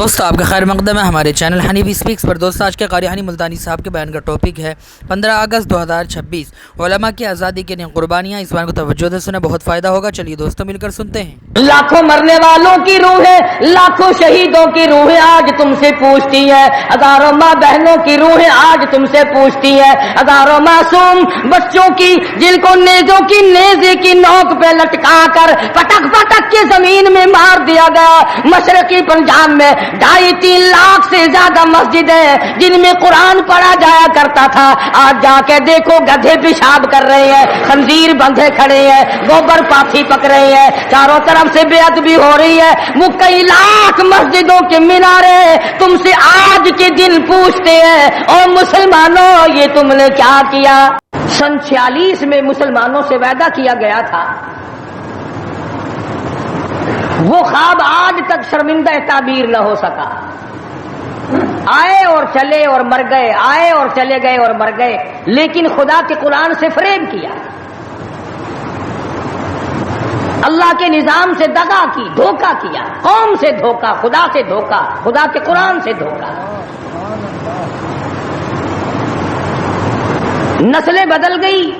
دوست آپ کا خیر مقدم ہے ہمارے چینل حنیفی سپیکس پر۔ دوست آج کے قاری حنی ملتانی صاحب کے بیان کا ٹاپک ہے 15 اگست 2026 علماء کی آزادی کے لیے قربانیاں۔ اس بیان کو توجہ سے سنیں، بہت فائدہ ہوگا۔ چلیے دوستوں مل کر سنتے ہیں۔ لاکھوں مرنے والوں کی روحیں، لاکھوں شہیدوں کی روحیں آج تم سے پوچھتی ہیں، ہزاروں ماں بہنوں کی روحیں آج تم سے پوچھتی ہیں، ہزاروں معصوم بچوں کی جن کو نیزوں کی نیزے کی نوک پہ لٹکا کر پٹک پٹک کے زمین میں مار دیا گیا۔ مشرقی پنجاب میں 2.5-3 لاکھ سے زیادہ مسجدیں جن میں قرآن پڑھا جایا کرتا تھا، آج جا کے دیکھو گدھے پیشاب کر رہے ہیں، خنزیر بندھے کھڑے ہیں، گوبر پاٹھی پک رہے ہیں، چاروں طرف سے بے ادبی ہو رہی ہے۔ وہ کئی لاکھ مسجدوں کے مینارے تم سے آج کے دن پوچھتے ہیں، اور مسلمانوں یہ تم نے کیا کیا؟ سن 46 میں مسلمانوں سے وعدہ کیا گیا تھا، وہ خواب آج تک شرمندہ تعبیر نہ ہو سکا۔ آئے اور چلے اور مر گئے، آئے اور چلے گئے اور مر گئے، لیکن خدا کے قرآن سے فریب کیا، اللہ کے نظام سے دغا کی، دھوکہ کیا، قوم سے دھوکہ، خدا سے دھوکہ، خدا کے قرآن سے دھوکہ۔ نسلیں بدل گئی،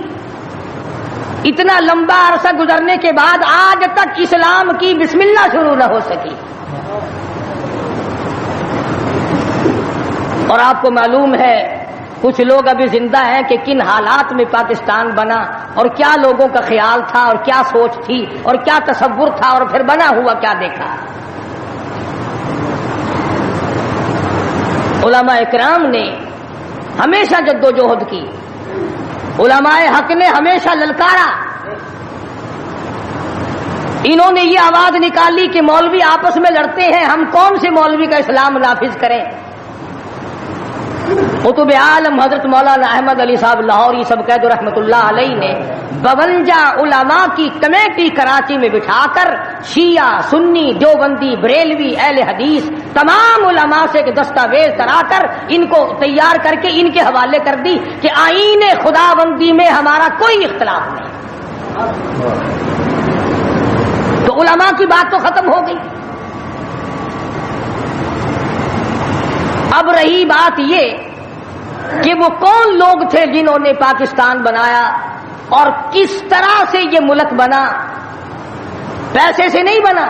اتنا لمبا عرصہ گزرنے کے بعد آج تک اسلام کی بسم اللہ شروع نہ ہو سکی۔ اور آپ کو معلوم ہے کچھ لوگ ابھی زندہ ہیں کہ کن حالات میں پاکستان بنا، اور کیا لوگوں کا خیال تھا، اور کیا سوچ تھی، اور کیا تصور تھا، اور پھر بنا ہوا کیا دیکھا۔ علماء اکرام نے ہمیشہ جدوجہد کی، علماء حق نے ہمیشہ للکارا۔ انہوں نے یہ آواز نکالی کہ مولوی آپس میں لڑتے ہیں، ہم کون سے مولوی کا اسلام نافذ کریں۔ قطب عالم حضرت مولانا احمد علی صاحب لاہوری سب قید رحمت اللہ علیہ نے 52 علماء کی کمیٹی کراچی میں بٹھا کر شیعہ، سنی، دیوبندی، بریلوی، اہل حدیث تمام علماء سے ایک دستاویز کرا کر ان کو تیار کر کے ان کے حوالے کر دی کہ آئین خداوندی میں ہمارا کوئی اختلاف نہیں۔ تو علماء کی بات تو ختم ہو گئی۔ اب رہی بات یہ کہ وہ کون لوگ تھے جنہوں نے پاکستان بنایا اور کس طرح سے یہ ملک بنا۔ پیسے سے نہیں بنا،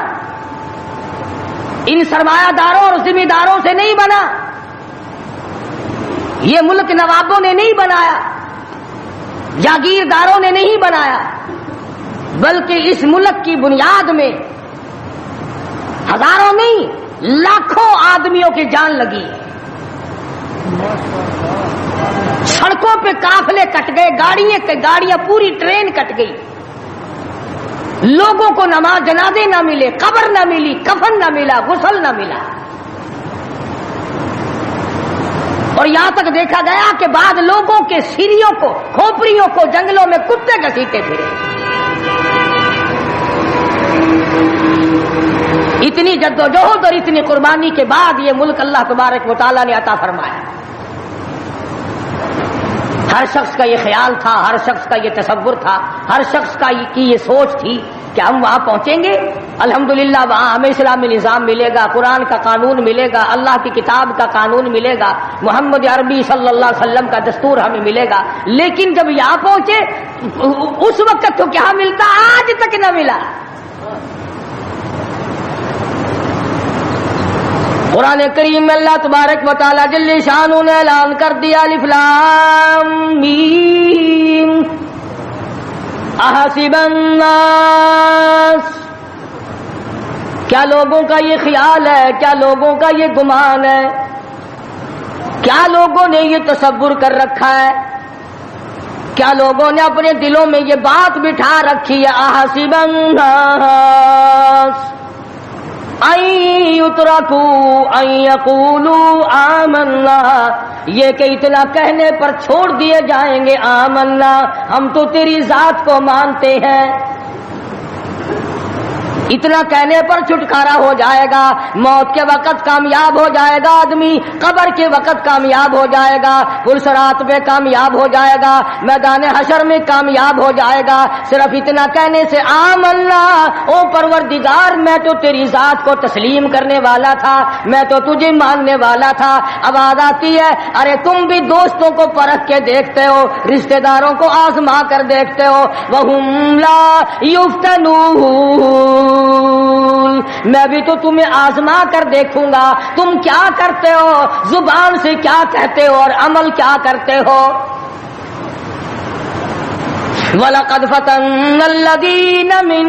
ان سرمایہ داروں اور ذمہ داروں سے نہیں بنا، یہ ملک نوابوں نے نہیں بنایا، جاگیرداروں نے نہیں بنایا، بلکہ اس ملک کی بنیاد میں ہزاروں نہیں لاکھوں آدمیوں کی جان لگی۔ سڑکوں پہ قافلے کٹ گئے، گاڑیاں پوری ٹرین کٹ گئی، لوگوں کو نماز جنازے نہ ملے، قبر نہ ملی، کفن نہ ملا، غسل نہ ملا، اور یہاں تک دیکھا گیا کہ بعض لوگوں کے سیریوں کو، کھوپڑیوں کو جنگلوں میں کتے گھسیٹتے پھرے۔ اتنی جدوجہد اور اتنی قربانی کے بعد یہ ملک اللہ تبارک و تعالیٰ نے عطا فرمایا۔ ہر شخص کا یہ خیال تھا، ہر شخص کا یہ تصور تھا، ہر شخص کی یہ سوچ تھی کہ ہم وہاں پہنچیں گے، الحمدللہ وہاں ہمیں اسلامی نظام ملے گا، قرآن کا قانون ملے گا، اللہ کی کتاب کا قانون ملے گا، محمد عربی صلی اللہ علیہ وسلم کا دستور ہمیں ملے گا۔ لیکن جب یہاں پہنچے اس وقت تو کیا ملتا، آج تک نہ ملا۔ قرآن کریم میں اللہ تبارک و تعالیٰ جل شانہ نے اعلان کر دیا، الف لام میم احسب الناس، کیا لوگوں کا یہ خیال ہے، کیا لوگوں کا یہ گمان ہے، کیا لوگوں نے یہ تصور کر رکھا ہے، کیا لوگوں نے اپنے دلوں میں یہ بات بٹھا رکھی ہے، احسب الناس ان یترکوا ان یقولوا آمنا، یہ کہ اتنا کہنے پر چھوڑ دیے جائیں گے آمنا، ہم تو تیری ذات کو مانتے ہیں۔ اتنا کہنے پر چھٹکارا ہو جائے گا، موت کے وقت کامیاب ہو جائے گا آدمی، قبر کے وقت کامیاب ہو جائے گا، پلسرات میں کامیاب ہو جائے گا، میدان حشر میں کامیاب ہو جائے گا، صرف اتنا کہنے سے آمنا، او پروردگار میں تو تیری ذات کو تسلیم کرنے والا تھا، میں تو تجھے ماننے والا تھا۔ آواز آتی ہے ارے تم بھی دوستوں کو پرکھ کے دیکھتے ہو، رشتہ داروں کو آزما کر دیکھتے ہو، وَهُمْ لَا يُفْتَنُونَ، میں بھی تو تمہیں آزما کر دیکھوں گا تم کیا کرتے ہو، زبان سے کیا کہتے ہو اور عمل کیا کرتے ہو۔ وَلَقَدْ فَتَنَّا الَّذِينَ مِن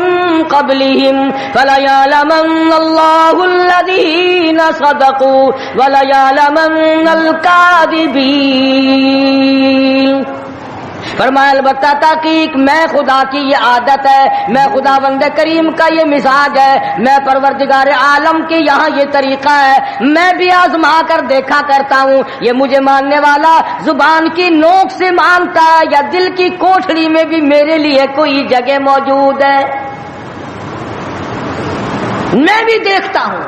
قَبْلِهِمْ فَلَيَعْلَمَنَّ اللَّهُ الَّذِينَ صَدَقُوا وَلَيَعْلَمَنَّ الْكَاذِبِينَ۔ فرمایا البتہ تحقیق میں خدا کی یہ عادت ہے، میں خداوند کریم کا یہ مزاج ہے، میں پروردگار عالم کے یہاں یہ طریقہ ہے، میں بھی آزما کر دیکھا کرتا ہوں یہ مجھے ماننے والا زبان کی نوک سے مانتا ہے یا دل کی کوٹھڑی میں بھی میرے لیے کوئی جگہ موجود ہے، میں بھی دیکھتا ہوں۔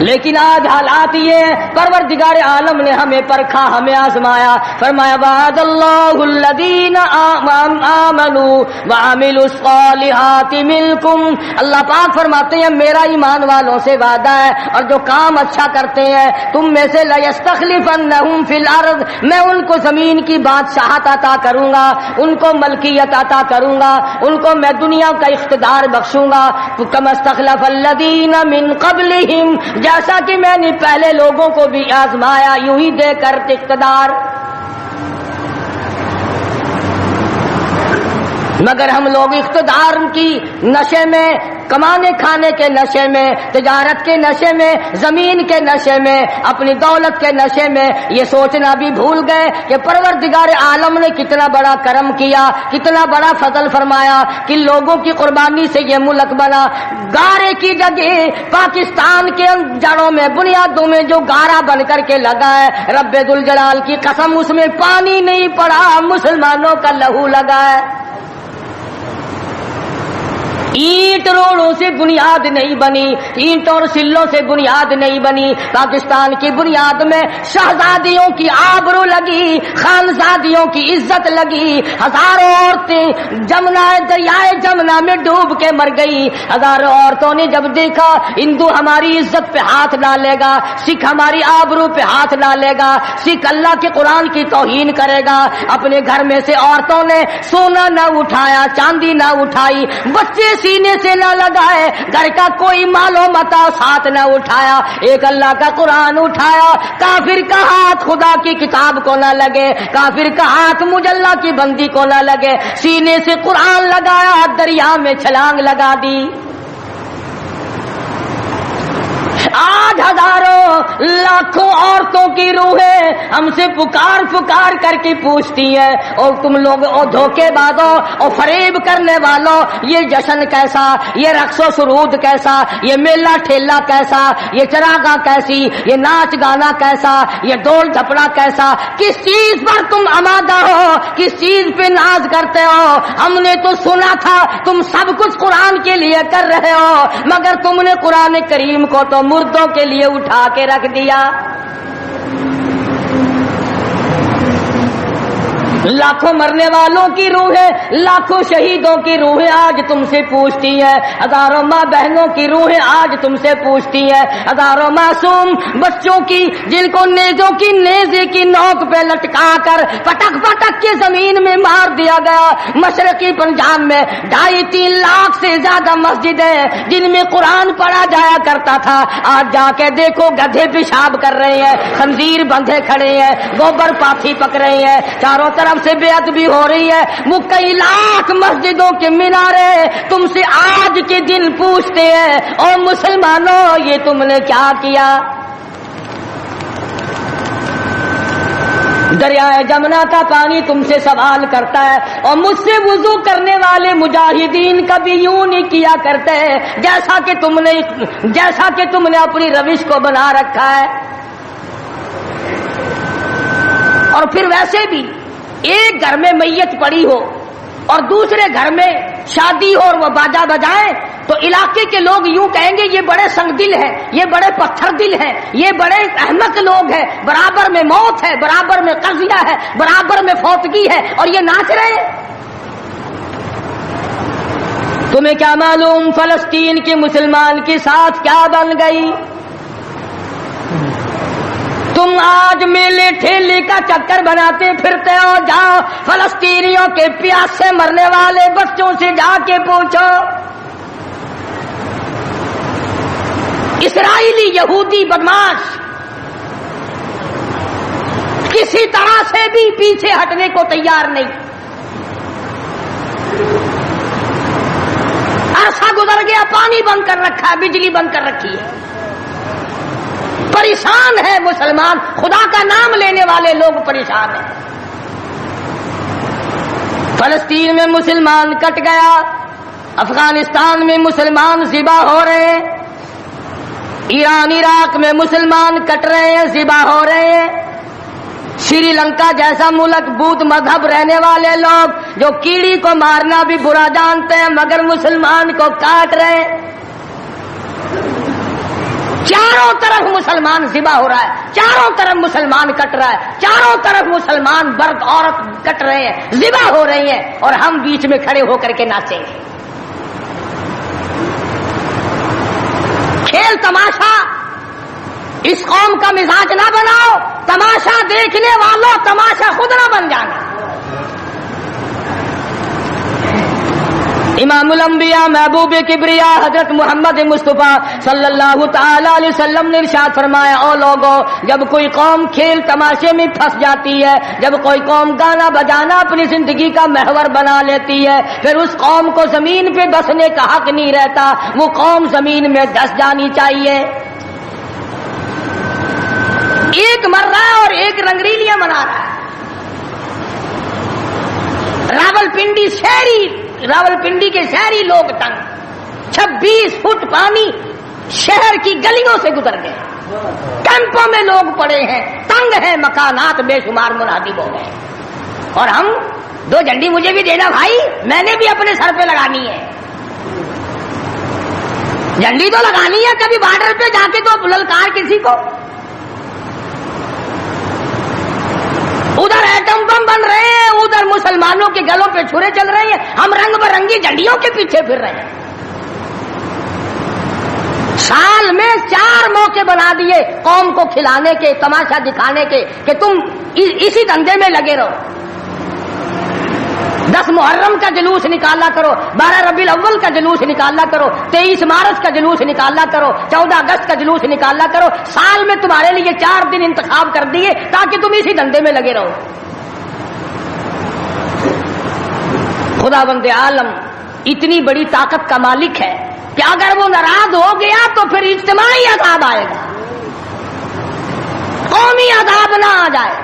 لیکن آج حالات یہ ہیں، پروردگار عالم نے ہمیں پرکھا، ہمیں آزمایا، فرمایا وعد اللہ الذین آمنوا وعملوا الصالحات منکم، اللہ پاک فرماتے ہیں میرا ایمان والوں سے وعدہ ہے اور جو کام اچھا کرتے ہیں تم میں سے لیستخلفنہم فی الارض، میں ان کو زمین کی بادشاہت عطا کروں گا، ان کو ملکیت عطا کروں گا، ان کو میں دنیا کا اقتدار بخشوں گا، کما استخلف الذین من قبلہم، جیسا کہ میں نے پہلے لوگوں کو بھی آزمایا یوں ہی دے کر اقتدار۔ مگر ہم لوگ اقتدار کی نشے میں، کمانے کھانے کے نشے میں، تجارت کے نشے میں، زمین کے نشے میں، اپنی دولت کے نشے میں یہ سوچنا بھی بھول گئے کہ پروردگار عالم نے کتنا بڑا کرم کیا، کتنا بڑا فضل فرمایا کہ لوگوں کی قربانی سے یہ ملک بنا۔ گارے کی جگہ پاکستان کے جڑوں میں، بنیادوں میں جو گارا بن کر کے لگا ہے، رب ذوالجلال کی قسم اس میں پانی نہیں پڑا، مسلمانوں کا لہو لگا ہے۔ اینٹ روڑوں سے بنیاد نہیں بنی، اینٹ اور سلوں سے بنیاد نہیں بنی، پاکستان کی بنیاد میں شہزادیوں کی آبرو لگی، خانزادیوں کی عزت لگی، ہزاروں عورتیں دریائے جمنا میں ڈوب کے مر گئی، ہزاروں عورتوں نے جب دیکھا ہندو ہماری عزت پہ ہاتھ ڈالے گا، سکھ ہماری آبرو پہ ہاتھ ڈالے گا، سکھ اللہ کے قرآن کی توہین کرے گا، اپنے گھر میں سے عورتوں نے سونا نہ اٹھایا، چاندی نہ اٹھائی، بچے سینے سے نہ لگائے، گھر کا کوئی مال و متاع ساتھ نہ اٹھایا، ایک اللہ کا قرآن اٹھایا، کافر کا ہاتھ خدا کی کتاب کو نہ لگے، کافر کا ہاتھ مجھ اللہ کی بندی کو نہ لگے، سینے سے قرآن لگایا، دریا میں چھلانگ لگا دی۔ آج ہزاروں لاکھوں عورتوں کی روحیں ہم سے پکار پکار کر کے پوچھتی ہیں اور تم لوگ او دھوکے بازوں اور فریب کرنے والوں، یہ جشن کیسا، یہ رقص و سرود کیسا، یہ میلہ ٹھیلا کیسا، یہ چراغاں کیسی، یہ ناچ گانا کیسا، یہ ڈول ڈھپڑا کیسا، کس چیز پر تم آمادہ ہو، کس چیز پہ ناز کرتے ہو؟ ہم نے تو سنا تھا تم سب کچھ قرآن کے لیے کر رہے ہو، مگر تم نے قرآن کریم کو تو مردوں کے لیے اٹھا کے رکھ دیا۔ لاکھوں مرنے والوں کی روحیں، لاکھوں شہیدوں کی روحیں آج تم سے پوچھتی ہیں، ہزاروں ماں بہنوں کی روحیں آج تم سے پوچھتی ہیں، ہزاروں معصوم بچوں کی جن کو نیزوں کی نیزے کی نوک پہ لٹکا کر پٹک پٹک کے زمین میں مار دیا گیا۔ مشرقی پنجاب میں 2.5-3 لاکھ سے زیادہ مسجدیں جن میں قرآن پڑھا جایا کرتا تھا، آج جا کے دیکھو گدھے پیشاب کر رہے ہیں، خنزیر بندھے کھڑے ہیں، گوبر پاٹھی پک رہے ہیں، چاروں طرف سے بے ادبی ہو رہی ہے۔ کئی لاکھ مسجدوں کے مینارے تم سے آج کے دن پوچھتے ہیں اور مسلمانوں یہ تم نے کیا کیا؟ دریائے جمنا کا پانی تم سے سوال کرتا ہے اور مجھ سے وضو کرنے والے مجاہدین کبھی یوں نہیں کیا کرتے جیسا کہ تم نے اپنی روش کو بنا رکھا ہے۔ اور پھر ویسے بھی ایک گھر میں میت پڑی ہو اور دوسرے گھر میں شادی ہو اور وہ باجا بجائیں تو علاقے کے لوگ یوں کہیں گے یہ بڑے سنگ دل ہیں، یہ بڑے پتھر دل ہیں، یہ بڑے احمق لوگ ہیں، برابر میں موت ہے، برابر میں قضیہ ہے، برابر میں فوتگی ہے اور یہ ناچ رہے ہیں۔ تمہیں کیا معلوم فلسطین کی مسلمان کے ساتھ کیا بن گئی؟ تم آج میلے ٹھیلے کا چکر بناتے پھرتے ہو، جاؤ فلسطینیوں کے پیاس سے مرنے والے بچوں سے جا کے پوچھو۔ اسرائیلی یہودی بدماش کسی طرح سے بھی پیچھے ہٹنے کو تیار نہیں۔ عرصہ گزر گیا، پانی بند کر رکھا ہے، بجلی بند کر رکھی ہے، پریشان ہے مسلمان، خدا کا نام لینے والے لوگ پریشان ہیں۔ فلسطین میں مسلمان کٹ گیا، افغانستان میں مسلمان ذبح ہو رہے ہیں، ایران عراق میں مسلمان کٹ رہے ہیں، ذبح ہو رہے ہیں، سری لنکا جیسا ملک بودھ مذہب رہنے والے لوگ جو کیڑی کو مارنا بھی برا جانتے ہیں مگر مسلمان کو کاٹ رہے ہیں، چاروں طرف مسلمان ذبح ہو رہا ہے، چاروں طرف مسلمان کٹ رہا ہے، چاروں طرف مسلمان مرد عورت کٹ رہے ہیں، ذبح ہو رہی ہیں اور ہم بیچ میں کھڑے ہو کر کے ناچیں گے۔ کھیل تماشا اس قوم کا مزاج نہ بناؤ، تماشا دیکھنے والوں تماشا خود نہ بن جانا۔ امام الانبیاء محبوب کبریا حضرت محمد مصطفیٰ صلی اللہ تعالی علیہ وسلم نے ارشاد فرمایا، او لوگوں، جب کوئی قوم کھیل تماشے میں پھنس جاتی ہے، جب کوئی قوم گانا بجانا اپنی زندگی کا محور بنا لیتی ہے، پھر اس قوم کو زمین پہ بسنے کا حق نہیں رہتا، وہ قوم زمین میں دس جانی چاہیے۔ ایک مر رہا ہے اور ایک رنگریلیاں منا رہا ہے۔ راولپنڈی کے شہری لوگ تنگ، 26 فٹ پانی شہر کی گلیوں سے گزر گئے، کیمپوں میں لوگ پڑے ہیں، تنگ ہیں، مکانات بے شمار منہدم ہو گئے، اور ہم 2 جھنڈی مجھے بھی دینا بھائی، میں نے بھی اپنے سر پہ لگانی ہے، جھنڈی تو لگانی ہے، کبھی بارڈر پہ جا کے تو للکار کسی کو۔ ادھر ایٹم بم بن رہے ہیں، ادھر مسلمانوں کے گلوں پہ چھرے چل رہے ہیں، ہم رنگ برنگی جھنڈیوں کے پیچھے پھر رہے ہیں۔ سال میں 4 موقع بنا دیے قوم کو کھلانے کے، تماشا دکھانے کے کہ تم اسی دھندے میں لگے رہو۔ 10 محرم کا جلوس نکالا کرو، 12 ربیع الاول کا جلوس نکالا کرو، 23 مارچ کا جلوس نکالا کرو، 14 اگست کا جلوس نکالا کرو، سال میں تمہارے لیے 4 دن انتخاب کر دیے تاکہ تم اسی دھندے میں لگے رہو۔ خداوند عالم اتنی بڑی طاقت کا مالک ہے کہ اگر وہ ناراض ہو گیا تو پھر اجتماعی عذاب آئے گا، قومی عذاب نہ آ جائے۔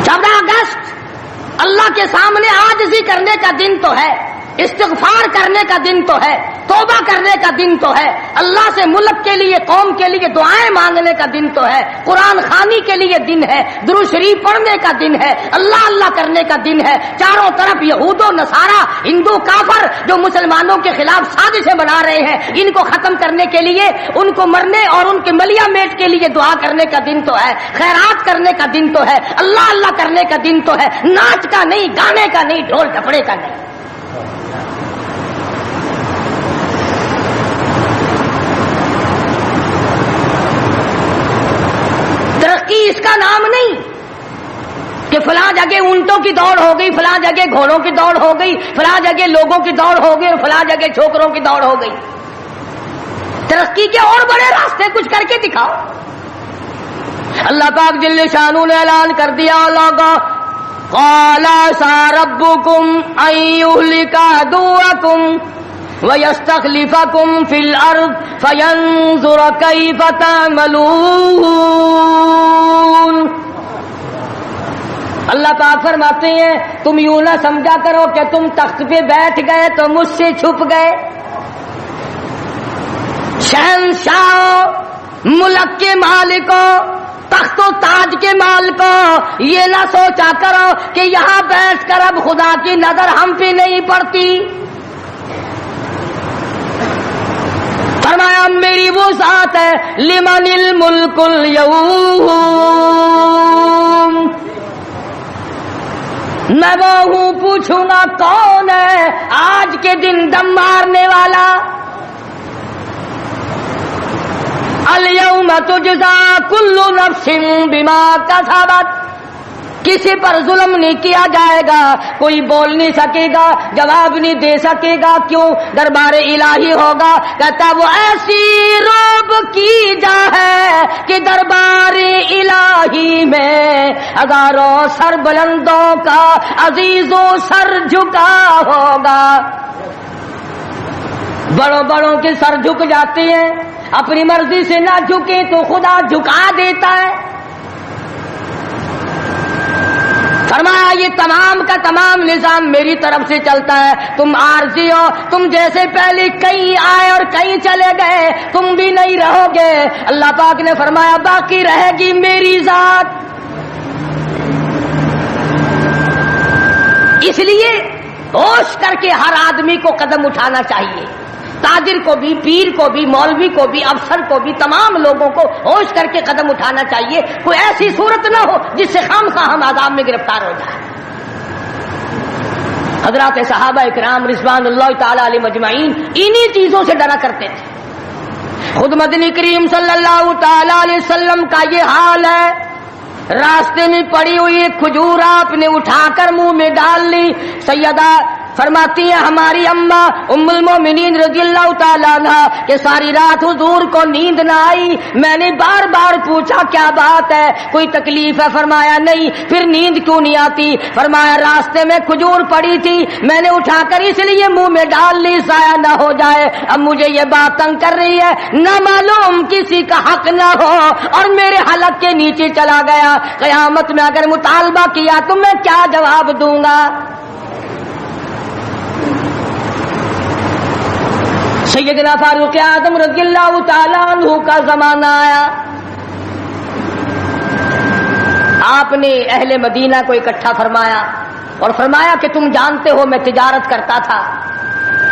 14 اگست اللہ کے سامنے عاجزی کرنے کا دن تو ہے، استغفار کرنے کا دن تو ہے، توبہ کرنے کا دن تو ہے، اللہ سے ملک کے لیے، قوم کے لیے دعائیں مانگنے کا دن تو ہے، قرآن خوانی کے لیے دن ہے، درود شریف پڑھنے کا دن ہے، اللہ اللہ کرنے کا دن ہے۔ چاروں طرف یہود و نصارہ، ہندو کافر جو مسلمانوں کے خلاف سازشیں بنا رہے ہیں، ان کو ختم کرنے کے لیے، ان کو مرنے اور ان کے ملیا میٹ کے لیے دعا کرنے کا دن تو ہے، خیرات کرنے کا دن تو ہے، اللہ اللہ کرنے کا دن تو ہے، ناچ کا نہیں، گانے کا نہیں، ڈھول ڈھپڑے کا نہیں۔ ترقی اس کا نام نہیں کہ فلاں جگہ اونٹوں کی دوڑ ہو گئی، فلاں جگہ گھوڑوں کی دوڑ ہو گئی، فلاں جگہ لوگوں کی دوڑ ہو گئی، فلاں جگہ چھوکروں کی دوڑ ہو گئی۔ ترقی کے اور بڑے راستے کچھ کر کے دکھاؤ۔ اللہ پاک جل شانہ نے اعلان کر دیا، لوگوں قال عسى ربكم ان يهلك عدوكم وَيَسْتَخْلِفَكُمْ فِي الْأَرْضِ فَيَنْظُرَ كَيْفَ تَعْمَلُونَ۔ اللہ پاک فرماتے ہیں تم یوں نہ سمجھا کرو کہ تم تخت پہ بیٹھ گئے تو مجھ سے چھپ گئے۔ شہنشاہ، ملک کے مالکوں، تخت و تاج کے مال کو یہ نہ سوچا کرو کہ یہاں بیٹھ کر اب خدا کی نظر ہم پہ نہیں پڑتی. فرمایا میری وہ ذات ہے لمن الملک اليوم، میں وہ ہوں پوچھوں گا کون ہے آج کے دن دم مارنے والا. الیوم تجزا کل نفس بما کسبت، کسی پر ظلم نہیں کیا جائے گا، کوئی بول نہیں سکے گا، جواب نہیں دے سکے گا. کیوں؟ دربار الہی ہوگا. کہتا وہ ایسی روب کی جا ہے کہ دربار الہی میں ہزاروں سر بلندوں کا عزیزوں سر جھکا ہوگا. بڑوں بڑوں کے سر جھک جاتے ہیں، اپنی مرضی سے نہ جھکے تو خدا جھکا دیتا ہے. فرمایا یہ تمام کا تمام نظام میری طرف سے چلتا ہے. تم عارضی ہو، تم جیسے پہلے کہیں آئے اور کہیں چلے گئے، تم بھی نہیں رہو گے. اللہ پاک نے فرمایا باقی رہے گی میری ذات. اس لیے ہوش کر کے ہر آدمی کو قدم اٹھانا چاہیے، تاجر کو بھی، پیر کو بھی، مولوی کو بھی، افسر کو بھی، تمام لوگوں کو ہوش کر کے قدم اٹھانا چاہیے. کوئی ایسی صورت نہ ہو جس سے خامخواہ ہم عذاب میں گرفتار ہو جائیں. حضرات صحابہ اکرام رضوان اللہ تعالی علیہ مجمعین انہی چیزوں سے ڈرا کرتے تھے. خود مدنی کریم صلی اللہ تعالی علیہ وسلم کا یہ حال ہے. راستے میں پڑی ہوئی ایک کھجور آپ نے اٹھا کر منہ میں ڈال لی. سیدہ فرماتی ہیں ہماری اماں ام المومنین رضی اللہ تعالیٰ عنہ کہ ساری رات حضور کو نیند نہ آئی. میں نے بار بار پوچھا کیا بات ہے، کوئی تکلیف ہے؟ فرمایا نہیں. پھر نیند کیوں نہیں آتی؟ فرمایا راستے میں کھجور پڑی تھی، میں نے اٹھا کر اس لیے منہ میں ڈال لی ضائع نہ ہو جائے. اب مجھے یہ بات تنگ کر رہی ہے، نہ معلوم کسی کا حق نہ ہو اور میرے حلق کے نیچے چلا گیا. قیامت میں اگر مطالبہ کیا تو میں کیا جواب دوں گا؟ سیدنا فاروق اعظم رضی اللہ تعالیٰ عنہ کا زمانہ آیا. آپ نے اہل مدینہ کو اکٹھا فرمایا اور فرمایا کہ تم جانتے ہو میں تجارت کرتا تھا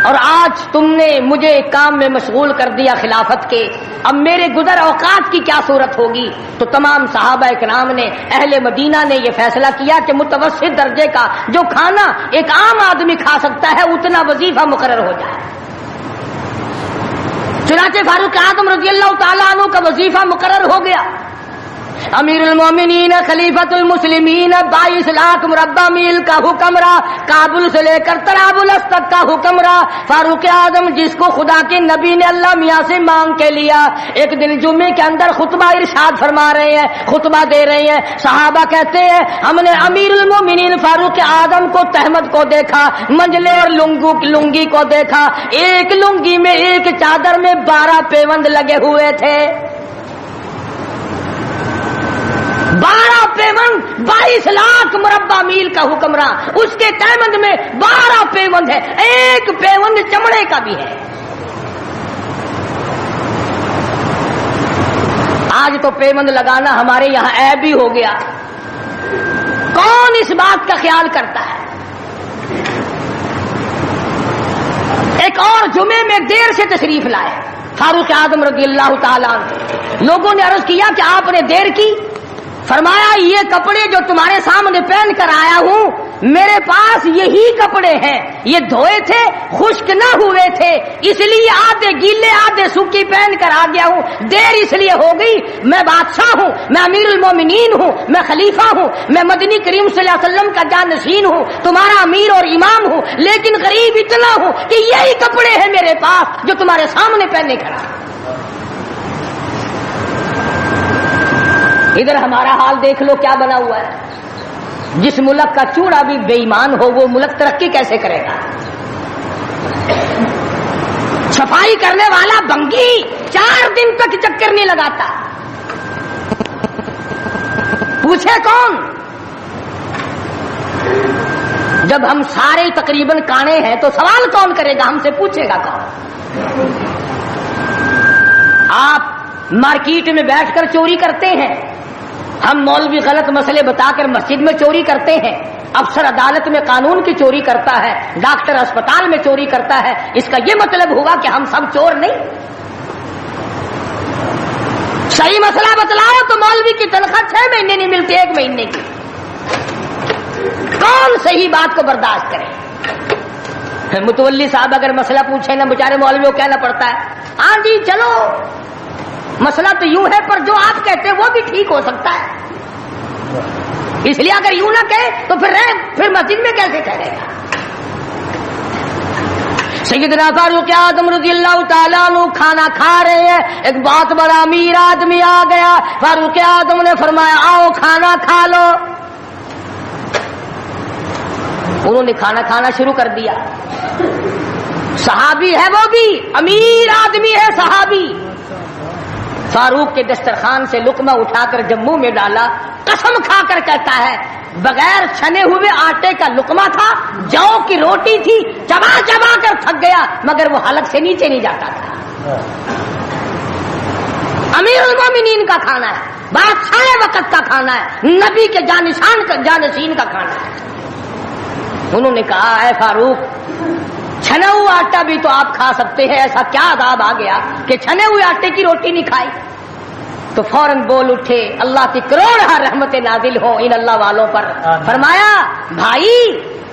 اور آج تم نے مجھے ایک کام میں مشغول کر دیا خلافت کے، اب میرے گزر اوقات کی کیا صورت ہوگی؟ تو تمام صحابہ اکرام نے، اہل مدینہ نے یہ فیصلہ کیا کہ متوسط درجے کا جو کھانا ایک عام آدمی کھا سکتا ہے اتنا وظیفہ مقرر ہو جائے. چنانچہ فاروق اعظم رضی اللہ تعالیٰ عنہ کا وظیفہ مقرر ہو گیا. امیر المومنین خلیفۃ المسلمین 22 لاکھ مربع میل کا حکمراں، کابل سے لے کر طرابلس تک کا حکمراں فاروق اعظم، جس کو خدا کے نبی نے اللہ میاں سے مانگ کے لیا. ایک دن جمعے کے اندر خطبہ ارشاد فرما رہے ہیں، خطبہ دے رہے ہیں. صحابہ کہتے ہیں ہم نے امیر المومنین فاروق اعظم کو تہمت کو دیکھا، منجلے اور لنگی کو دیکھا. ایک لنگی میں ایک چادر میں 12 پیوند لگے ہوئے تھے. 12 پیوند، 22 لاکھ مربع میل کا حکمراں، اس کے تہمند میں 12 پیوند ہے، ایک پیوند چمڑے کا بھی ہے. آج تو پیوند لگانا ہمارے یہاں عیب بھی ہو گیا. کون اس بات کا خیال کرتا ہے؟ ایک اور جمعے میں دیر سے تشریف لائے فاروق اعظم رضی اللہ تعالیٰ عنہ. لوگوں نے عرض کیا کہ آپ نے دیر کی. فرمایا یہ کپڑے جو تمہارے سامنے پہن کر آیا ہوں میرے پاس یہی کپڑے ہیں، یہ دھوئے تھے، خشک نہ ہوئے تھے، اس لیے آدھے گیلے آدھے سوکھی پہن کر آ گیا ہوں. دیر اس لیے ہو گئی، میں بادشاہ ہوں، میں امیر المومنین ہوں، میں خلیفہ ہوں، میں مدنی کریم صلی اللہ علیہ وسلم کا جانشین ہوں، تمہارا امیر اور امام ہوں، لیکن غریب اتنا ہوں کہ یہی کپڑے ہیں میرے پاس جو تمہارے سامنے پہننے کھڑا. ادھر ہمارا حال دیکھ لو کیا بنا ہوا ہے. جس ملک کا چوڑا بھی بے ایمان ہو وہ ملک ترقی کیسے کرے گا؟ صفائی کرنے والا بنگی 4 دن تک چکر نہیں لگاتا. پوچھے کون؟ جب ہم سارے تقریباً کانے ہیں تو سوال کون کرے گا؟ ہم سے پوچھے گا کون؟ آپ مارکیٹ میں بیٹھ کر چوری کرتے ہیں، ہم مولوی غلط مسئلے بتا کر مسجد میں چوری کرتے ہیں، افسر عدالت میں قانون کی چوری کرتا ہے، ڈاکٹر اسپتال میں چوری کرتا ہے، اس کا یہ مطلب ہوا کہ ہم سب چور نہیں؟ صحیح مسئلہ بتلاؤ تو مولوی کی تنخواہ 6 مہینے نہیں ملتی، 1 مہینے کی۔ کون صحیح بات کو برداشت کرے؟ متولی صاحب اگر مسئلہ پوچھے نا، بیچارے مولوی کو کہنا پڑتا ہے ہاں جی چلو مسئلہ تو یوں ہے، پر جو آپ کہتے ہیں وہ بھی ٹھیک ہو سکتا ہے، اس لیے اگر یوں نہ کہے تو پھر مسجد میں کیسے ٹھہرے گا؟ سیدنا فاروق اعظم رضی اللہ تعالیٰ عنہ کھانا کھا رہے ہیں، ایک بہت بڑا امیر آدمی آ گیا، فاروق اعظم نے فرمایا آؤ کھانا کھا لو۔ انہوں نے کھانا کھانا شروع کر دیا، صحابی ہے وہ بھی، امیر آدمی ہے صحابی۔ فاروق کے دسترخوان سے لقمہ اٹھا کر جب منہ میں ڈالا، قسم کھا کر کہتا ہے بغیر چھنے ہوئے آٹے کا لقمہ تھا، جو کی روٹی تھی، چبا چبا کر تھک گیا مگر وہ حلق سے نیچے نہیں جاتا تھا۔ امیر المومنین کا کھانا ہے، بادشاہ وقت کا کھانا ہے، نبی کے جانشین کا کھانا ہے۔ انہوں نے کہا اے فاروق، چھنا ہوا آٹا بھی تو آپ کھا سکتے ہیں، ایسا کیا عذاب آ گیا کہ چھنے ہوئے آٹے کی روٹی نہیں کھائی؟ تو فوراً بول اٹھے، اللہ کی کروڑ رحمت نازل ہو ان اللہ والوں پر۔ فرمایا بھائی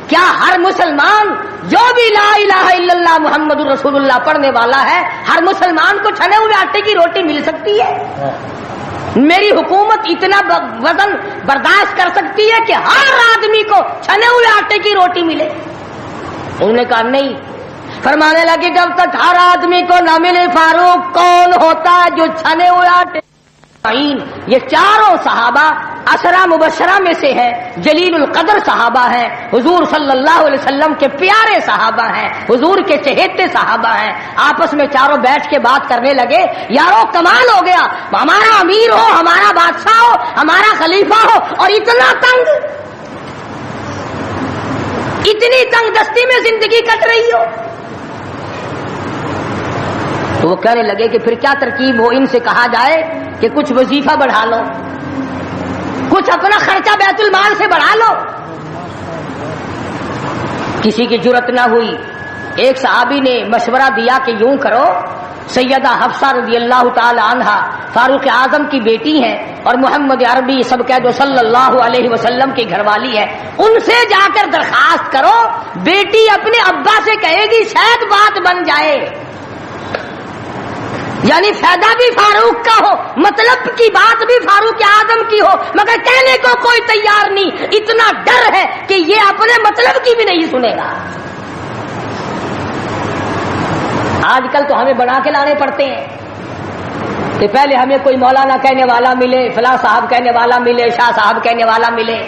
کیا ہر مسلمان جو بھی لا الہ الا اللہ محمد رسول اللہ پڑھنے والا ہے، ہر مسلمان کو چھنے ہوئے آٹے کی روٹی مل سکتی ہے؟ میری حکومت اتنا وزن برداشت کر سکتی ہے کہ ہر آدمی کو چھنے ہوئے آٹے کی روٹی ملے؟ انہوں نے کہا نہیں۔ فرمانے لگے جب تک ہر آدمی کو نہ ملے فاروق، کون ہوتا ہے جو چھنے ہوئے آٹے؟ یہ چاروں صحابہ عشرہ مبشرہ میں سے ہیں، جلیل القدر صحابہ ہیں، حضور صلی اللہ علیہ وسلم کے پیارے صحابہ ہیں، حضور کے چہیتے صحابہ ہیں۔ آپس میں چاروں بیٹھ کے بات کرنے لگے، یارو کمال ہو گیا، ہمارا امیر ہو، ہمارا بادشاہ ہو، ہمارا خلیفہ ہو اور اتنا تنگ، اتنی تنگ دستی میں زندگی کٹ رہی ہو۔ تو وہ کہنے لگے کہ پھر کیا ترکیب ہو؟ ان سے کہا جائے کہ کچھ وظیفہ بڑھا لو، کچھ اپنا خرچہ بیت المال سے بڑھا لو۔ کسی کی جرت نہ ہوئی۔ ایک صحابی نے مشورہ دیا کہ یوں کرو، سیدہ حفصہ رضی اللہ تعالی عنہا فاروق اعظم کی بیٹی ہیں اور محمد عربی سب کہہ دو صلی اللہ علیہ وسلم کی گھر والی ہے، ان سے جا کر درخواست کرو، بیٹی اپنے ابا سے کہے گی شاید بات بن جائے، یعنی فائدہ بھی فاروق کا ہو، مطلب کی بات بھی فاروق اعظم کی ہو، مگر کہنے کو کوئی تیار نہیں، اتنا ڈر ہے کہ یہ اپنے مطلب کی بھی نہیں سنے گا۔ آج کل تو ہمیں بنا کے لانے پڑتے ہیں کہ پہلے ہمیں کوئی مولانا کہنے والا ملے، فلاں صاحب کہنے والا ملے، شاہ صاحب کہنے والا ملے،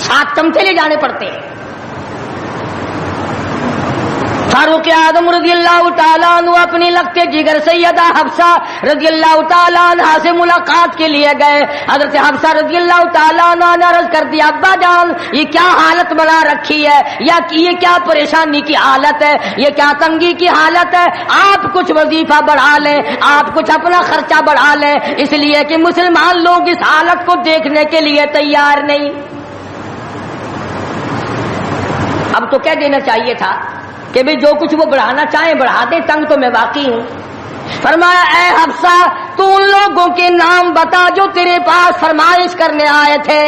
7 چمچے لے جانے پڑتے ہیں۔ فاروق اعظم رضی اللہ تعالیٰ عنہ اپنی لگتے جگر سیدہ حفصہ رضی اللہ تعالیٰ عنہ سے ملاقات کے لیے گئے۔ حضرت حفصہ رضی اللہ تعالیٰ عنہ نے عرض کر دیا ابا جان یہ کیا حالت بنا رکھی ہے، یا یہ کیا پریشانی کی حالت ہے، یہ کیا تنگی کی حالت ہے، آپ کچھ وظیفہ بڑھا لیں، آپ کچھ اپنا خرچہ بڑھا لیں، اس لیے کہ مسلمان لوگ اس حالت کو دیکھنے کے لیے تیار نہیں۔ اب تو کہہ دینا چاہیے تھا کہ بھئی جو کچھ وہ بڑھانا چاہیں بڑھا دیں، تنگ تو میں واقعی ہوں۔ فرمایا اے حفصہ تو ان لوگوں کے نام بتا جو تیرے پاس فرمائش کرنے آئے تھے،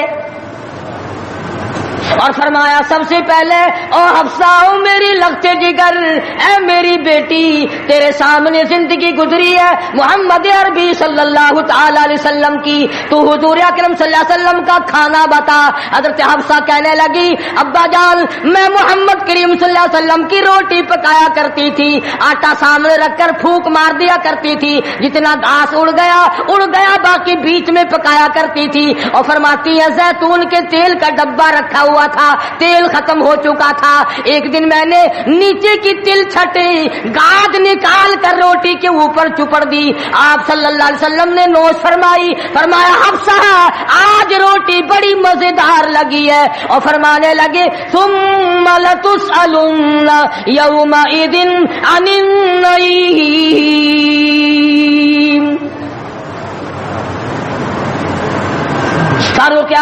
اور فرمایا سب سے پہلے او حفصہ او میری لگتے جگر، اے میری بیٹی تیرے سامنے زندگی گزری ہے محمد عربی صلی اللہ تعالی علیہ وسلم کی، تو حضور اکرم صلی اللہ علیہ وسلم کا کھانا بتا۔ حضرت حفصہ کہنے لگی ابا جان میں محمد کریم صلی اللہ علیہ وسلم کی روٹی پکایا کرتی تھی، آٹا سامنے رکھ کر پھونک مار دیا کرتی تھی، جتنا گھاس اڑ گیا باقی بیچ میں پکایا کرتی تھی۔ اور فرماتی ہے زیتون کے تیل کا ڈبہ رکھا ہوا تھا، تیل ختم ہو چکا تھا، ایک دن میں نے نیچے کی تل چھٹی گاد نکال کر روٹی کے اوپر چپڑ دی، آپ صلی اللہ علیہ وسلم نے نوش فرمائی، فرمایا حفصہ آج روٹی بڑی مزیدار لگی ہے، اور فرمانے لگے ثم لتسألن یومئذ عن النعیم۔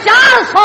400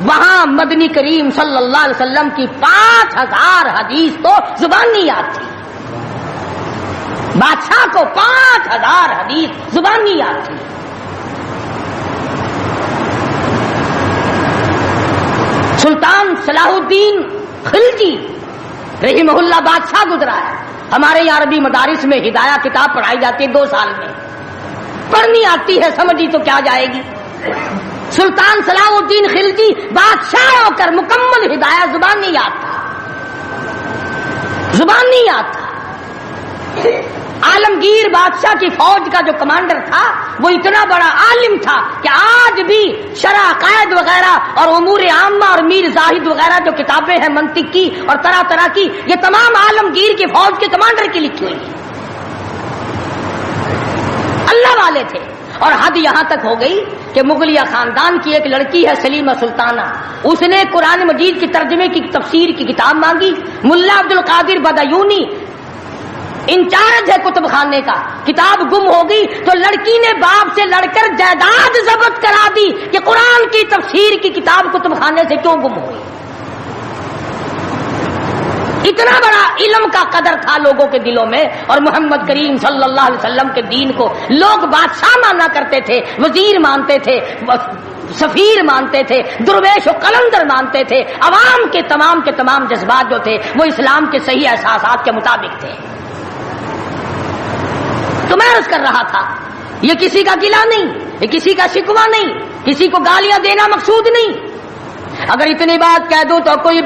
وہاں مدنی کریم صلی اللہ علیہ وسلم کی 5000 حدیث تو زبانی یاد تھی. بادشاہ کو 5000 حدیث زبانی یاد تھی. سلطان صلاح الدین خلجی رحمہ اللہ بادشاہ گزرا ہے. ہمارے یہاں عربی مدارس میں ہدایہ کتاب پڑھائی جاتی ہے 2 سال میں. پڑھنی آتی ہے سمجھی تو کیا جائے گی. سلطان صلاح الدین خلجی بادشاہ ہو کر مکمل ہدایہ زبانی یاد تھا. زبانی یاد تھا. عالمگیر بادشاہ کی فوج کا جو کمانڈر تھا وہ اتنا بڑا عالم تھا کہ آج بھی شرح عقائد وغیرہ اور امور عامہ اور میر زاہد وغیرہ جو کتابیں ہیں منطق کی اور طرح طرح کی، یہ تمام عالمگیر کی فوج کے کمانڈر کی لکھی ہوئی ہیں. اللہ والے تھے. اور حد یہاں تک ہو گئی کہ مغلیہ خاندان کی ایک لڑکی ہے سلیمہ سلطانہ، اس نے قرآن مجید کی ترجمے کی تفسیر کی کتاب مانگی. ملا عبد القادر بدایونی انچارج ہے کتب خانے کا، کتاب گم ہو گئی تو لڑکی نے باپ سے لڑ کر جائیداد ضبط کرا دی کہ قرآن کی تفسیر کی کتاب کتب خانے سے کیوں گم ہوئی. اتنا بڑا علم کا قدر تھا لوگوں کے دلوں میں. اور محمد کریم صلی اللہ علیہ وسلم کے دین کو لوگ بادشاہ مانا کرتے تھے، وزیر مانتے تھے، سفیر مانتے تھے، درویش و قلندر مانتے تھے. عوام کے تمام جذبات جو تھے وہ اسلام کے صحیح احساسات کے مطابق تھے. تو میں عرض کر رہا تھا یہ کسی کا گلہ نہیں، یہ کسی کا شکوہ نہیں، کسی کو گالیاں دینا مقصود نہیں. اگر اتنی بات کہہ دوں تو کوئی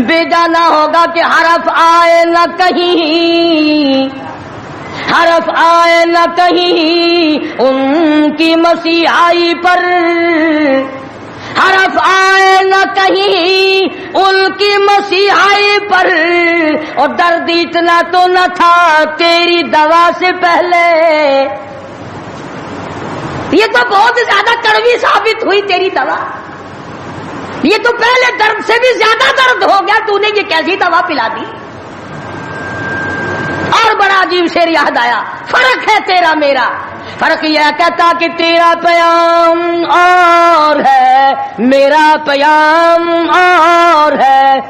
بے جانا ہوگا کہ حرف آئے نہ کہیں، حرف آئے نہ کہیں ان کی مسیحائی پر، حرف آئے نہ کہیں ان کی مسیحائی پر. اور درد اتنا تو نہ تھا تیری دوا سے پہلے. یہ تو بہت زیادہ کڑوی ثابت ہوئی تیری دوا. یہ تو پہلے درد سے بھی زیادہ درد ہو گیا، تو نے یہ کیسی دوا پلا دی. اور بڑا عجیب شعر یاد آیا. فرق ہے تیرا میرا، فرق یہ کہتا کہ تیرا پیام اور ہے میرا پیام اور ہے،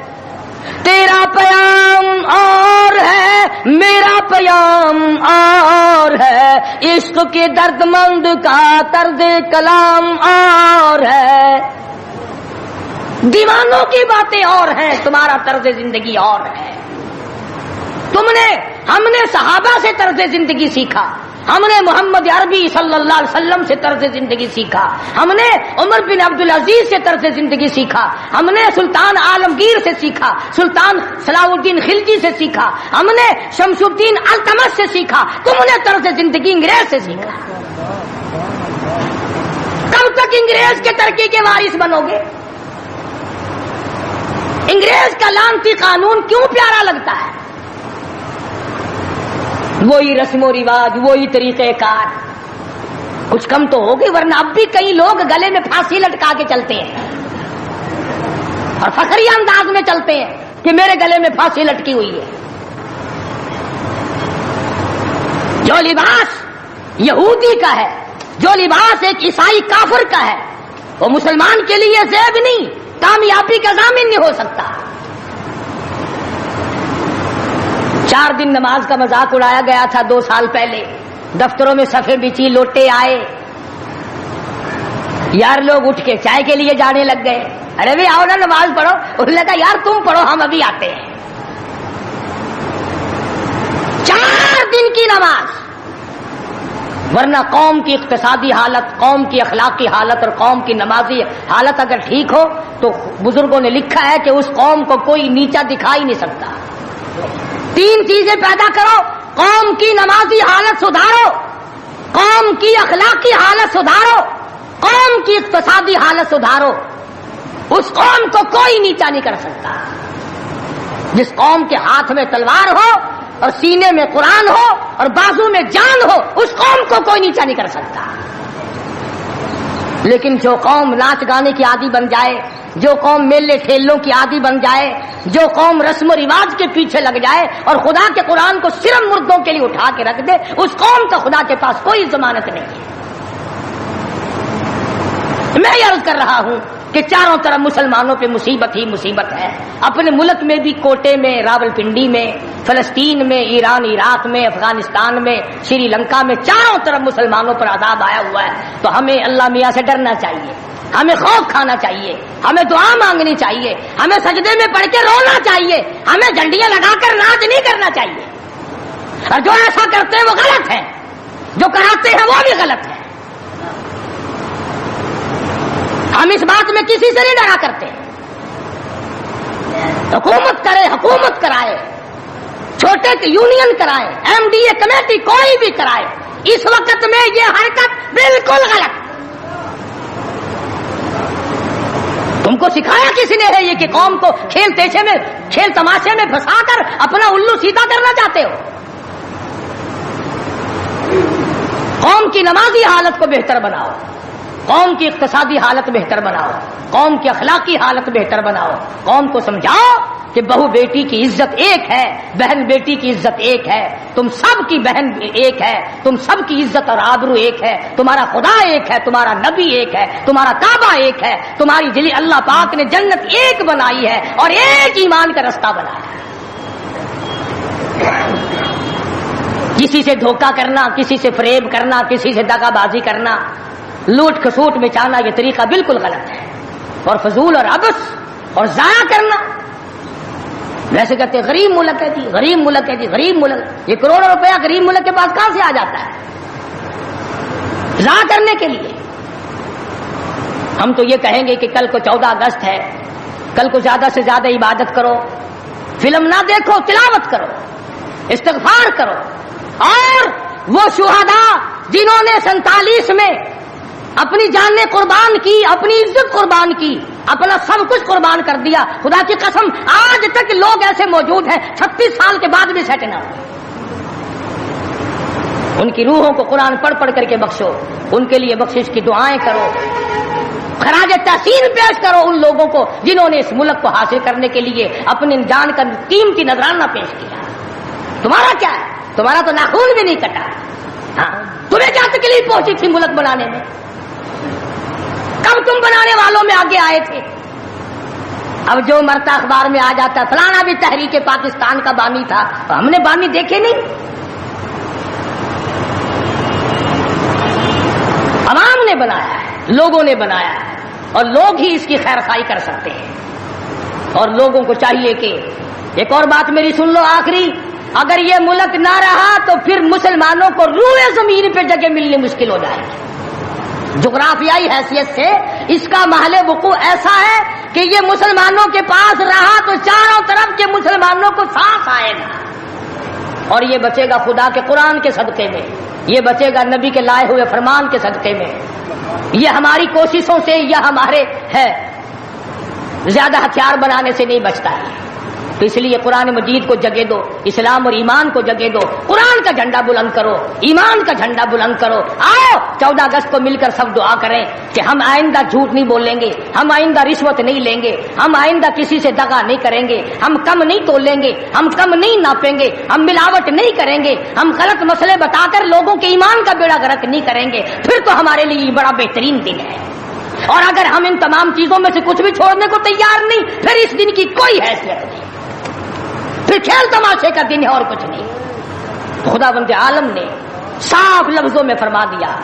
تیرا پیام اور ہے میرا پیام اور ہے، عشق کے درد مند کا طرز کلام اور ہے. دیوانوں کی باتیں اور ہیں، تمہارا طرز زندگی اور ہے. ہم نے صحابہ سے طرز زندگی سیکھا، ہم نے محمد عربی صلی اللہ علیہ وسلم سے طرز زندگی سیکھا، ہم نے عمر بن عبدالعزیز سے طرز زندگی سیکھا، ہم نے سلطان عالمگیر سے سیکھا، سلطان صلاح الدین خلجی سے سیکھا، ہم نے شمس الدین التمش سے سیکھا. تم نے طرز زندگی انگریز سے سیکھا. کب تک انگریز کے ترقی کے وارث بنو گے؟ انگریز کا لعنتی قانون کیوں پیارا لگتا ہے؟ وہی رسم و رواج، وہی طریقہ کار. کچھ کم تو ہوگی، ورنہ اب بھی کئی لوگ گلے میں پھانسی لٹکا کے چلتے ہیں اور فخری انداز میں چلتے ہیں کہ میرے گلے میں پھانسی لٹکی ہوئی ہے. جو لباس یہودی کا ہے، جو لباس ایک عیسائی کافر کا ہے، وہ مسلمان کے لیے زیب نہیں، کامیابی کا ضامن نہیں ہو سکتا. 4 دن نماز کا مذاق اڑایا گیا تھا 2 سال پہلے. دفتروں میں صفیں بچھی، لوٹے آئے، یار لوگ اٹھ کے چائے کے لیے جانے لگ گئے. ارے بھی آؤ نا نماز پڑھو. انہوں نے کہا یار تم پڑھو، ہم ابھی آتے ہیں. 4 دن کی نماز. ورنہ قوم کی اقتصادی حالت، قوم کی اخلاقی حالت اور قوم کی نمازی حالت اگر ٹھیک ہو تو بزرگوں نے لکھا ہے کہ اس قوم کو کوئی نیچا دکھا ہی نہیں سکتا. 3 چیزیں پیدا کرو: قوم کی نمازی حالت سدھارو، قوم کی اخلاقی حالت سدھارو، قوم کی اقتصادی حالت سدھارو. اس قوم کو کوئی نیچا نہیں کر سکتا. جس قوم کے ہاتھ میں تلوار ہو اور سینے میں قرآن ہو اور بازو میں جان ہو، اس قوم کو کوئی نیچا نہیں کر سکتا. لیکن جو قوم ناچ گانے کی عادی بن جائے، جو قوم میلے ٹھیلوں کی عادی بن جائے، جو قوم رسم و رواج کے پیچھے لگ جائے اور خدا کے قرآن کو صرف مردوں کے لیے اٹھا کے رکھ دے، اس قوم کا خدا کے پاس کوئی ضمانت نہیں ہے. میں یہ عرض کر رہا ہوں کہ چاروں طرف مسلمانوں پہ مصیبت ہی مصیبت ہے. اپنے ملک میں بھی کوٹے میں، راولپنڈی میں، فلسطین میں، ایران عراق میں، افغانستان میں، سری لنکا میں، چاروں طرف مسلمانوں پر عذاب آیا ہوا ہے. تو ہمیں اللہ میاں سے ڈرنا چاہیے، ہمیں خوف کھانا چاہیے، ہمیں دعا مانگنی چاہیے، ہمیں سجدے میں پڑھ کے رونا چاہیے، ہمیں جھنڈیاں لگا کر ناچ نہیں کرنا چاہیے. اور جو ایسا کرتے ہیں وہ غلط ہے، جو کراتے ہیں وہ بھی غلط ہے. ہم اس بات میں کسی سے نہیں ڈرا کرتے. حکومت کرے، حکومت کرائے، چھوٹے کی یونین کرائے، ایم ڈی اے کمیٹی کوئی بھی کرائے، اس وقت میں یہ حرکت بالکل غلط. تم کو سکھایا کسی نے ہے یہ کہ قوم کو کھیل تیشے میں، کھیل تماشے میں پھنسا کر اپنا الو سیدھا کرنا چاہتے ہو؟ قوم کی نمازی حالت کو بہتر بناؤ، قوم کی اقتصادی حالت بہتر بناؤ، قوم کی اخلاقی حالت بہتر بناؤ. قوم کو سمجھاؤ کہ بہو بیٹی کی عزت ایک ہے، بہن بیٹی کی عزت ایک ہے، تم سب کی بہن ایک ہے، تم سب کی عزت اور آبرو ایک ہے، تمہارا خدا ایک ہے، تمہارا نبی ایک ہے، تمہارا کعبہ ایک ہے، تمہاری دلی اللہ پاک نے جنت ایک بنائی ہے اور ایک ایمان کا رستہ بنایا ہے. کسی سے دھوکہ کرنا، کسی سے فریب کرنا، کسی سے دغا بازی کرنا، لوٹ کھسوٹ مچانا، یہ طریقہ بالکل غلط ہے. اور فضول اور عبث اور ضائع کرنا. ویسے کہتے ہیں غریب ملک ہے جی، غریب ملک ہے جی، غریب ملک. یہ کروڑوں روپیہ غریب ملک کے پاس کہاں سے آ جاتا ہے ضائع کرنے کے لیے؟ ہم تو یہ کہیں گے کہ کل کو 14 اگست ہے، کل کو زیادہ سے زیادہ عبادت کرو، فلم نہ دیکھو، تلاوت کرو، استغفار کرو. اور وہ شہداء جنہوں نے 47 میں اپنی جانیں قربان کی، اپنی عزت قربان کی، اپنا سب کچھ قربان کر دیا، خدا کی قسم آج تک لوگ ایسے موجود ہیں 36 سال کے بعد بھی سیٹ نہ ہوئے. ان کی روحوں کو قرآن پڑھ پڑھ کر کے بخشو، ان کے لیے بخشش کی دعائیں کرو، خراج تحسین پیش کرو ان لوگوں کو جنہوں نے اس ملک کو حاصل کرنے کے لیے اپنی جان کا قیمتی نذرانہ پیش کیا. تمہارا کیا ہے؟ تمہارا تو ناخون بھی نہیں کٹا. ہاں، تمہیں کیا تکلیف پہنچی تھی ملک بنانے میں؟ کب تم بنانے والوں میں آگے آئے تھے؟ اب جو مرتا اخبار میں آ جاتا فلانا بھی تحریک پاکستان کا بامی تھا، ہم نے بامی دیکھے نہیں. عوام نے بنایا ہے، لوگوں نے بنایا ہے، اور لوگ ہی اس کی خیر خواہی کر سکتے ہیں. اور لوگوں کو چاہیے کہ ایک اور بات میری سن لو آخری، اگر یہ ملک نہ رہا تو پھر مسلمانوں کو روئے زمین پہ جگہ ملنی مشکل ہو جائے گی. جغرافیائی حیثیت سے اس کا محل وقوع ایسا ہے کہ یہ مسلمانوں کے پاس رہا تو چاروں طرف کے مسلمانوں کو سانس آئے گا، اور یہ بچے گا خدا کے قرآن کے صدقے میں، یہ بچے گا نبی کے لائے ہوئے فرمان کے صدقے میں. یہ ہماری کوششوں سے یا ہمارے ہے زیادہ ہتھیار بنانے سے نہیں بچتا ہے. تو اس لیے قرآن مجید کو جگہ دو، اسلام اور ایمان کو جگہ دو، قرآن کا جھنڈا بلند کرو، ایمان کا جھنڈا بلند کرو. آؤ 14 اگست کو مل کر سب دعا کریں کہ ہم آئندہ جھوٹ نہیں بولیں گے، ہم آئندہ رشوت نہیں لیں گے، ہم آئندہ کسی سے دغا نہیں کریں گے، ہم کم نہیں تولیں گے، ہم کم نہیں ناپیں گے، ہم ملاوٹ نہیں کریں گے، ہم غلط مسئلے بتا کر لوگوں کے ایمان کا بیڑا غرق نہیں کریں گے. پھر تو ہمارے لیے یہ بڑا بہترین دن ہے. اور اگر ہم ان تمام چیزوں میں سے کچھ بھی چھوڑنے کو تیار نہیں، پھر اس دن کی کوئی حیثیت نہیں، پھر کھیل تماشے کا دن ہے اور کچھ نہیں. خدا بند عالم نے صاف لفظوں میں فرما دیا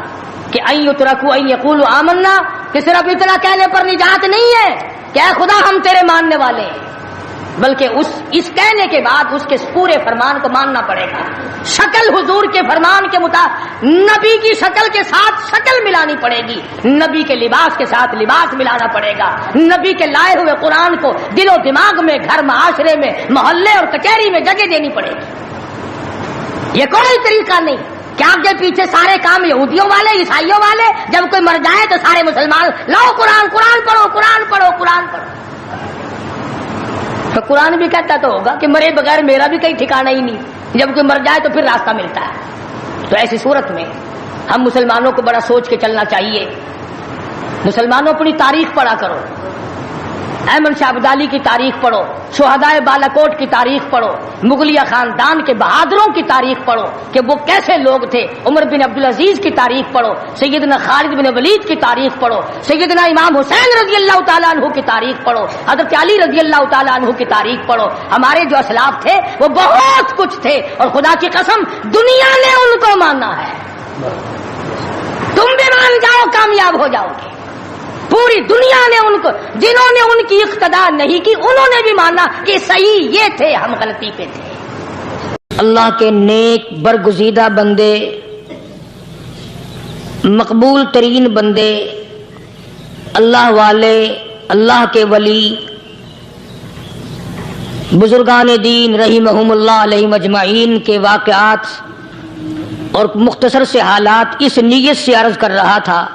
کہ ان یترکوا ان یقولوا آمنا، کہ صرف اتنا کہنے پر نجات نہیں ہے کہ اے خدا ہم تیرے ماننے والے ہیں، بلکہ اس کہنے کے بعد اس کے پورے فرمان کو ماننا پڑے گا. شکل حضور کے فرمان کے مطابق نبی کی شکل کے ساتھ شکل ملانی پڑے گی، نبی کے لباس کے ساتھ لباس ملانا پڑے گا، نبی کے لائے ہوئے قرآن کو دل و دماغ میں، گھر معاشرے میں، محلے اور کچہری میں جگہ دینی پڑے گی. یہ کوئی طریقہ نہیں کہ آگے پیچھے سارے کام یہودیوں والے، عیسائیوں والے، جب کوئی مر جائے تو سارے مسلمان لاؤ قرآن پڑھو، قرآن پڑھو. تو قرآن بھی کہتا تو ہوگا کہ مرے بغیر میرا بھی کہیں ٹھکانا ہی نہیں، جب کوئی مر جائے تو پھر راستہ ملتا ہے. تو ایسی صورت میں ہم مسلمانوں کو بڑا سوچ کے چلنا چاہیے. مسلمانوں اپنی تاریخ پڑھا کرو، احمد شاہ ابدالی کی تاریخ پڑھو، شہدائے بالاکوٹ کی تاریخ پڑھو، مغلیہ خاندان کے بہادروں کی تاریخ پڑھو کہ وہ کیسے لوگ تھے، عمر بن عبدالعزیز کی تاریخ پڑھو، سیدنا خالد بن ولید کی تاریخ پڑھو، سیدنا امام حسین رضی اللہ تعالیٰ عنہ کی تاریخ پڑھو، حضرت علی رضی اللہ تعالیٰ عنہ کی تاریخ پڑھو۔ ہمارے جو اسلاف تھے وہ بہت کچھ تھے، اور خدا کی قسم دنیا نے ان کو مانا ہے۔ تم بھی مان جاؤ کامیاب ہو جاؤ گے۔ پوری دنیا نے ان کو، جنہوں نے ان کی اقتدا نہیں کی انہوں نے بھی مانا کہ صحیح یہ تھے، ہم غلطی پہ تھے۔ اللہ کے نیک برگزیدہ بندے، مقبول ترین بندے، اللہ والے، اللہ کے ولی، بزرگان دین رحمہم اللہ علیہم اجمعین کے واقعات اور مختصر سے حالات اس نیت سے عرض کر رہا تھا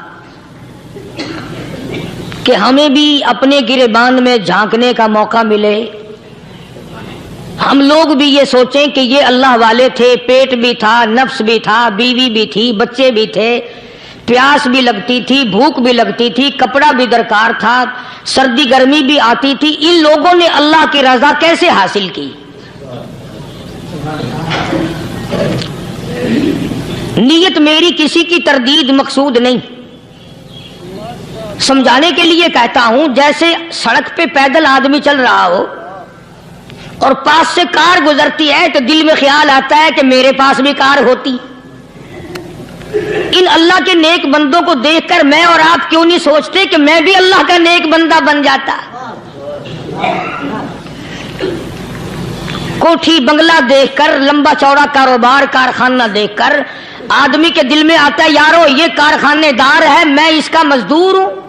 کہ ہمیں بھی اپنے گریبان میں جھانکنے کا موقع ملے، ہم لوگ بھی یہ سوچیں کہ یہ اللہ والے تھے، پیٹ بھی تھا، نفس بھی تھا، بیوی بھی تھی، بچے بھی تھے، پیاس بھی لگتی تھی، بھوک بھی لگتی تھی، کپڑا بھی درکار تھا، سردی گرمی بھی آتی تھی، ان لوگوں نے اللہ کی رضا کیسے حاصل کی؟ نیت میری کسی کی تردید مقصود نہیں، سمجھانے کے لیے کہتا ہوں، جیسے سڑک پہ پیدل آدمی چل رہا ہو اور پاس سے کار گزرتی ہے تو دل میں خیال آتا ہے کہ میرے پاس بھی کار ہوتی۔ ان اللہ کے نیک بندوں کو دیکھ کر میں اور آپ کیوں نہیں سوچتے کہ میں بھی اللہ کا نیک بندہ بن جاتا؟ کوٹھی بنگلہ دیکھ کر، لمبا چوڑا کاروبار کارخانہ دیکھ کر آدمی کے دل میں آتا ہے یارو یہ کارخانے دار ہے، میں اس کا مزدور ہوں۔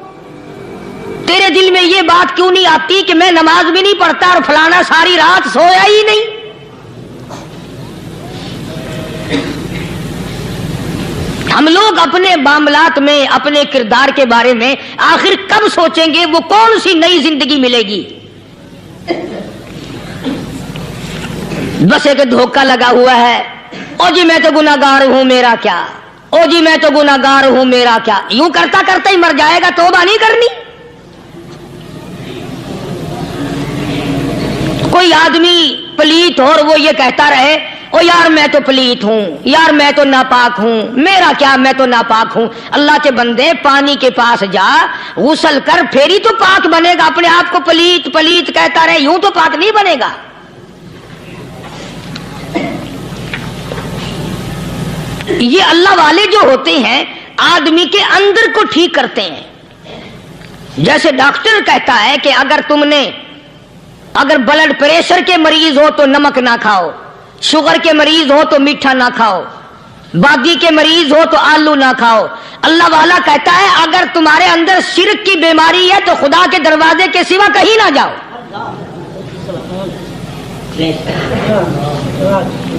تیرے دل میں یہ بات کیوں نہیں آتی کہ میں نماز بھی نہیں پڑھتا اور فلانا ساری رات سویا ہی نہیں؟ ہم لوگ اپنے معاملات میں، اپنے کردار کے بارے میں آخر کب سوچیں گے وہ کون سی نئی زندگی ملے گی؟ بس ایک دھوکہ لگا ہوا ہے، او جی میں تو گناہگار ہوں میرا کیا، او جی میں تو گناہگار ہوں میرا کیا، یوں کرتا کرتا ہی مر جائے گا، توبہ نہیں کرنی۔ کوئی آدمی پلیت ہو اور وہ یہ کہتا رہے او یار میں تو پلیت ہوں، یار میں تو ناپاک ہوں، میرا کیا میں تو ناپاک ہوں۔ اللہ کے بندے پانی کے پاس جا، غسل کر، پھر ہی تو پاک بنے گا۔ اپنے آپ کو پلیت پلیت کہتا رہے یوں تو پاک نہیں بنے گا۔ یہ اللہ والے جو ہوتے ہیں آدمی کے اندر کو ٹھیک کرتے ہیں۔ جیسے ڈاکٹر کہتا ہے کہ اگر بلڈ پریشر کے مریض ہو تو نمک نہ کھاؤ، شوگر کے مریض ہو تو میٹھا نہ کھاؤ، باقی کے مریض ہو تو آلو نہ کھاؤ۔ اللہ والا کہتا ہے اگر تمہارے اندر شرک کی بیماری ہے تو خدا کے دروازے کے سوا کہیں نہ جاؤ۔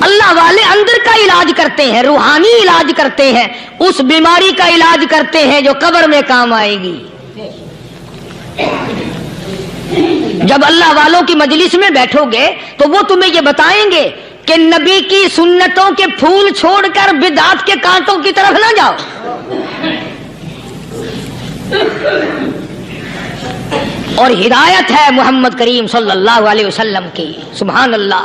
اللہ والے اندر کا علاج کرتے ہیں، روحانی علاج کرتے ہیں، اس بیماری کا علاج کرتے ہیں جو قبر میں کام آئے گی۔ جب اللہ والوں کی مجلس میں بیٹھو گے تو وہ تمہیں یہ بتائیں گے کہ نبی کی سنتوں کے پھول چھوڑ کر بدعت کے کانٹوں کی طرف نہ جاؤ۔ اور ہدایت ہے محمد کریم صلی اللہ علیہ وسلم کی، سبحان اللہ۔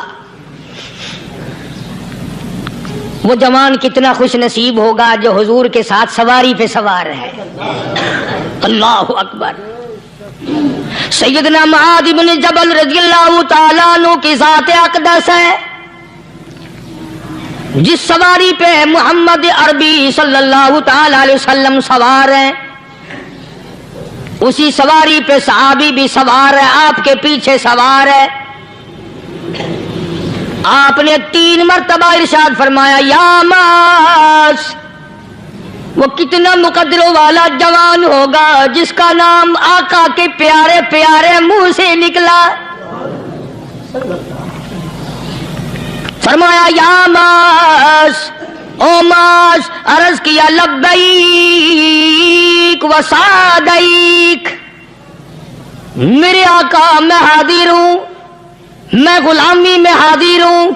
وہ جوان کتنا خوش نصیب ہوگا جو حضور کے ساتھ سواری پہ سوار ہے۔ اللہ اکبر۔ سیدنا معاذ بن جبل رضی اللہ تعالیٰ عنہ کی ذات اقدس ہے، جس سواری پہ محمد عربی صلی اللہ تعالی علیہ وسلم سوار ہیں، اسی سواری پہ صحابی بھی سوار ہے، آپ کے پیچھے سوار ہے۔ آپ نے 3 مرتبہ ارشاد فرمایا یا معاذ۔ وہ کتنا مقدروں والا جوان ہوگا جس کا نام آقا کے پیارے پیارے منہ سے نکلا۔ فرمایا یا معاذ، او معاذ، عرض کیا لبیک و سعدیک، میرے آقا میں حاضر ہوں، میں غلامی میں حاضر ہوں۔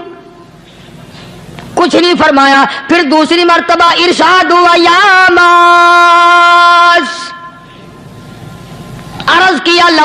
کچھ نہیں فرمایا، پھر دوسری مرتبہ ارشاد ہوا یا معاذ، عرض کیا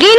3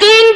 3